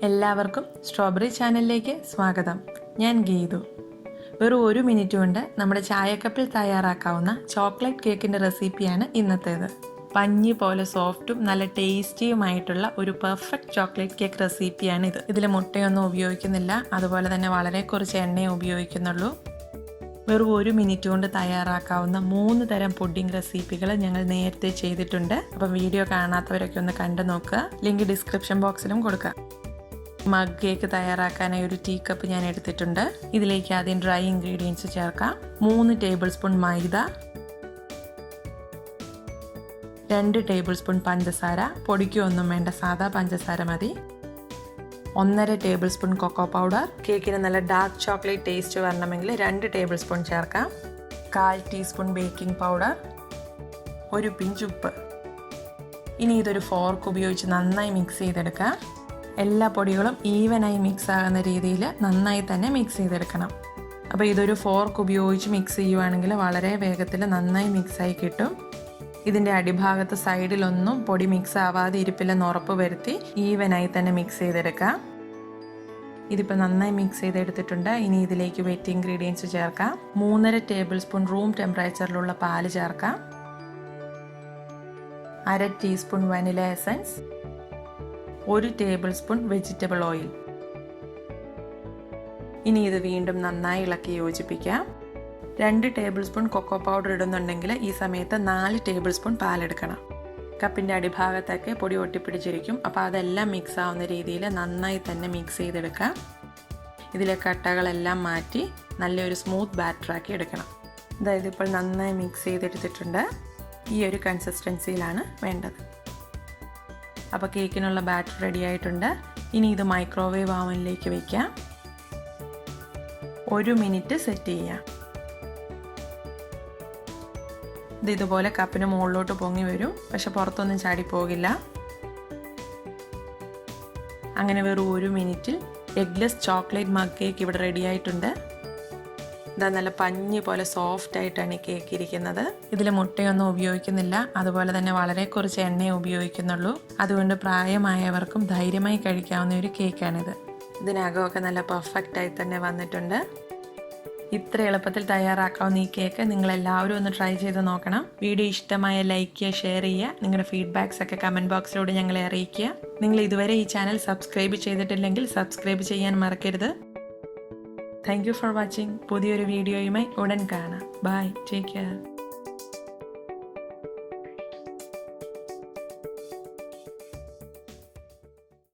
എല്ലാവർക്കും സ്ട്രോബെറി ചാനലിലേക്ക് സ്വാഗതം. ഞാൻ ഗീതു. വെറും 1 മിനിറ്റ് കൊണ്ട് നമ്മുടെ ചായക്കപ്പിൽ തയ്യാറാക്കാവുന്ന ചോക്ലേറ്റ് കേക്കിൻ്റെ റെസിപ്പിയാണ് ഇന്നത്തേത്. പഞ്ഞി പോലെ സോഫ്റ്റും നല്ല ടേസ്റ്റിയുമായിട്ടുള്ള ഒരു പെർഫെക്റ്റ് ചോക്ലേറ്റ് കേക്ക് റെസിപ്പിയാണിത്. ഇതിൽ മുട്ടയൊന്നും ഉപയോഗിക്കുന്നില്ല, അതുപോലെ തന്നെ വളരെ കുറച്ച് എണ്ണയെ ഉപയോഗിക്കുന്നുള്ളൂ. വെറും 1 മിനിറ്റ് കൊണ്ട് തയ്യാറാക്കാവുന്ന 3 തരം പുഡിംഗ് റെസിപ്പികൾ ഞങ്ങൾ നേരത്തെ ചെയ്തിട്ടുണ്ട്. അപ്പം വീഡിയോ കാണാത്തവരൊക്കെ ഒന്ന് കണ്ടു നോക്കുക. ലിങ്ക് ഡിസ്ക്രിപ്ഷൻ ബോക്സിലും കൊടുക്കുക. മഗ് കേക്ക് തയ്യാറാക്കാനായി ഒരു ടീ കപ്പ് ഞാൻ എടുത്തിട്ടുണ്ട്. ഇതിലേക്ക് ആദ്യം ഡ്രൈ ഇൻഗ്രീഡിയൻസ് ചേർക്കാം. 3 ടേബിൾ സ്പൂൺ മൈദ, 2 ടേബിൾ സ്പൂൺ പഞ്ചസാര, പൊടിക്കൊന്നും വേണ്ട, സാധാ പഞ്ചസാര മതി. 1.5 ടേബിൾ സ്പൂൺ കൊക്കോ പൗഡർ. കേക്കിന് നല്ല ഡാർക്ക് ചോക്ലേറ്റ് ടേസ്റ്റ് വരണമെങ്കിൽ 2 ടേബിൾ സ്പൂൺ ചേർക്കാം. 1/4 ടീസ്പൂൺ ബേക്കിംഗ് പൗഡർ, 1 പിഞ്ച് ഉപ്പ്. ഇനി ഇതൊരു ഫോർക്ക് ഉപയോഗിച്ച് നന്നായി മിക്സ് ചെയ്തെടുക്കാം. എല്ലാ പൊടികളും ഈവനായി മിക്സ് ആകുന്ന രീതിയിൽ നന്നായി തന്നെ മിക്സ് ചെയ്തെടുക്കണം. അപ്പോൾ ഇതൊരു ഫോർക്ക് ഉപയോഗിച്ച് മിക്സ് ചെയ്യുവാണെങ്കിൽ വളരെ വേഗത്തിൽ നന്നായി മിക്സായി കിട്ടും. ഇതിൻ്റെ അടിഭാഗത്ത് സൈഡിലൊന്നും പൊടി മിക്സ് ആവാതെ ഇരിപ്പില്ലെന്ന് ഉറപ്പ് വരുത്തി ഈവനായി തന്നെ മിക്സ് ചെയ്തെടുക്കാം. ഇതിപ്പോൾ നന്നായി മിക്സ് ചെയ്തെടുത്തിട്ടുണ്ട്. ഇനി ഇതിലേക്ക് വെറ്റ് ഇൻഗ്രീഡിയൻസ് ചേർക്കാം. 3.5 ടേബിൾ സ്പൂൺ റൂം ടെമ്പറേച്ചറിലുള്ള പാല് ചേർക്കാം. 1/2 teaspoon vanilla essence, 1 table spoon vegetable oil. ഇനി ഇത് വീണ്ടും നന്നായി ഇളക്കി യോജിപ്പിക്കാം. 2 ടേബിൾ സ്പൂൺ കൊക്കോ പൗഡർ ഇടുന്നുണ്ടെങ്കിൽ ഈ സമയത്ത് 4 ടേബിൾ സ്പൂൺ പാലെടുക്കണം. കപ്പിൻ്റെ അടിഭാഗത്തൊക്കെ പൊടി ഒട്ടിപ്പിടിച്ചിരിക്കും. അപ്പോൾ അതെല്ലാം മിക്സ് ആവുന്ന രീതിയിൽ നന്നായി തന്നെ മിക്സ് ചെയ്തെടുക്കാം. ഇതിലെ കട്ടകളെല്ലാം മാറ്റി നല്ലൊരു സ്മൂത്ത് ബാറ്ററാക്കി എടുക്കണം. അതായത് ഇപ്പോൾ നന്നായി മിക്സ് ചെയ്തെടുത്തിട്ടുണ്ട്. ഈ ഒരു കൺസിസ്റ്റൻസിയിലാണ് വേണ്ടത്. അപ്പോൾ കേക്കിനുള്ള ബാറ്റർ റെഡി ആയിട്ടുണ്ട്. ഇനി ഇത് മൈക്രോവേവ് ഓവനിലേക്ക് വയ്ക്കാം. 1 മിനിറ്റ് സെറ്റ് ചെയ്യാം. ഇതുപോലെ കപ്പിന് മുകളിലോട്ട് പൊങ്ങി വരും, പക്ഷെ പുറത്തൊന്നും ചാടിപ്പോകില്ല. അങ്ങനെ വെറും 1 മിനിറ്റിൽ എഗ്ലെസ് ചോക്ലേറ്റ് മഗ് കേക്ക് ഇവിടെ റെഡി ആയിട്ടുണ്ട്. ഇതാ നല്ല പഞ്ഞി പോലെ സോഫ്റ്റ് ആയിട്ടാണ് ഈ കേക്ക് ഇരിക്കുന്നത്. ഇതിൽ മുട്ടയൊന്നും ഉപയോഗിക്കുന്നില്ല, അതുപോലെ തന്നെ വളരെ കുറച്ച് എണ്ണയെ ഉപയോഗിക്കുന്നുള്ളൂ. അതുകൊണ്ട് പ്രായമായവർക്കും ധൈര്യമായി കഴിക്കാവുന്ന ഒരു കേക്കാണിത്. ഇതിനകമൊക്കെ നല്ല പെർഫെക്റ്റ് ആയി തന്നെ വന്നിട്ടുണ്ട്. ഇത്ര എളുപ്പത്തിൽ തയ്യാറാക്കാവുന്ന ഈ കേക്ക് നിങ്ങളെല്ലാവരും ഒന്ന് ട്രൈ ചെയ്ത് നോക്കണം. വീഡിയോ ഇഷ്ടമായ ലൈക്ക് ചെയ്യുക, ഷെയർ ചെയ്യുക. നിങ്ങളുടെ ഫീഡ്ബാക്സ് ഒക്കെ കമൻറ്റ് ബോക്സിലൂടെ ഞങ്ങളെ അറിയിക്കുക. നിങ്ങൾ ഇതുവരെ ഈ ചാനൽ സബ്സ്ക്രൈബ് ചെയ്തിട്ടില്ലെങ്കിൽ സബ്സ്ക്രൈബ് ചെയ്യാൻ മറക്കരുത്. Thank you for watching. പുതിയൊരു വീഡിയോയുമായി ഉടൻ കാണാം. Bye, take care.